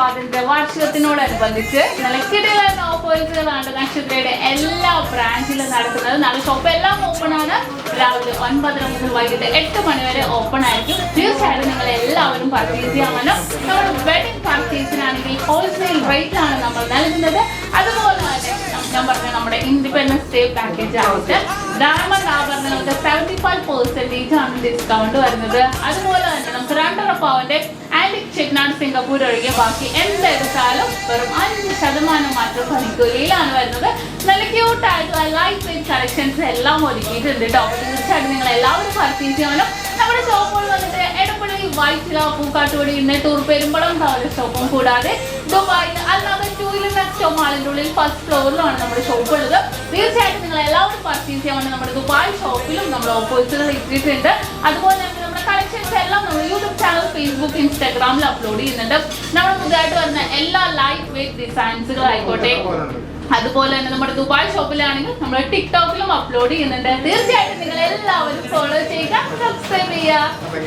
സ്വാതന്ത്ര്യ വാർഷികത്തിനോടനുബന്ധിച്ച് നിലക്കിടയിലുള്ള ഓഫേഴ്സുകളാണ് നക്ഷത്രയുടെ എല്ലാ ബ്രാഞ്ചിലും നടക്കുന്നത്. നാളെ ഷോപ്പ് എല്ലാം ഓപ്പൺ ആണ്. രാവിലെ 9:30 മുതൽ വൈകിട്ട് 8 മണി വരെ ഓപ്പൺ ആയിരിക്കും. തീർച്ചയായിട്ടും നിങ്ങൾ എല്ലാവരും പർച്ചേസ് ചെയ്യാമല്ലോ. നമ്മുടെ വെഡിങ് പർച്ചേസിനാണെങ്കിൽ ഹോൾസെയിൽ റേറ്റ് ആണ് നമ്മൾ നൽകുന്നത്. അതുപോലെ തന്നെ ഞാൻ പറഞ്ഞ നമ്മുടെ ഇൻഡിപെൻഡൻസ് ഡേ പാക്കേജ് ആയിട്ട് ഡയമണ്ട് ആഭരണങ്ങൾക്ക് 75% ആണ് ഡിസ്കൗണ്ട് വരുന്നത്. അതുപോലെ തന്നെ നമുക്ക് 2.5 പവന്റെ ആന്റിക് ചെക്നാട് സിംഗപ്പൂർ ഒഴികെ ബാക്കി എന്തെടുത്താലും വെറും 5% മാത്രം പണിക്കൂലിയിലാണ് വരുന്നത്. നല്ല ക്യൂട്ടായിട്ടുള്ള ലൈറ്റ് വെയിറ്റ് കളക്ഷൻസ് എല്ലാം ഒരുക്കിയിട്ടുണ്ട് കേട്ടോ. തീർച്ചയായിട്ടും നിങ്ങൾ എല്ലാവരും പർച്ചേസ് ചെയ്യാമല്ലോ. നമ്മുടെ ഷോപ്പുകൾ വന്നിട്ട് എടപ്പള്ളി, വൈറ്റില, പൂക്കാട്ടുപടി, നെട്ടൂർ, പെരുമ്പളം കവല ഷോപ്പും കൂടാതെ ദുബായിൽ അല്ലാതെ 2 നെക്സ്റ്റ് മാളിന്റെ ഉള്ളിൽ ഫസ്റ്റ് ഫ്ലോറിലാണ് നമ്മുടെ ഷോപ്പ് ഉള്ളത്. തീർച്ചയായിട്ടും നിങ്ങൾ എല്ലാവരും പർച്ചേസ് ചെയ്യാൻ വേണ്ടി നമ്മുടെ ദുബായ് ഷോപ്പിലും നമ്മൾ ഓഫേഴ്സുകൾ ഇട്ടിട്ടുണ്ട്. അതുപോലെ തന്നെ നമ്മുടെ കളക്ഷൻസ് എല്ലാം നമ്മൾ യൂട്യൂബ് ചാനൽ, ഫേസ്ബുക്ക്, ഇൻസ്റ്റാഗ്രാമിൽ അപ്ലോഡ് ചെയ്യുന്നുണ്ട്. നമ്മൾ പുതുതായിട്ട് വരുന്ന എല്ലാ ലൈറ്റ് വെയിറ്റ് ഡിസൈൻസുകളായിക്കോട്ടെ, അതുപോലെ തന്നെ നമ്മുടെ ദുബായ് ഷോപ്പിലാണെങ്കിൽ നമ്മൾ ടിക്ടോക്കിലും അപ്ലോഡ് ചെയ്യുന്നുണ്ട്. തീർച്ചയായിട്ടും നിങ്ങൾ എല്ലാവരും ഫോളോ ചെയ്യുക, സബ്സ്ക്രൈബ് ചെയ്യുക.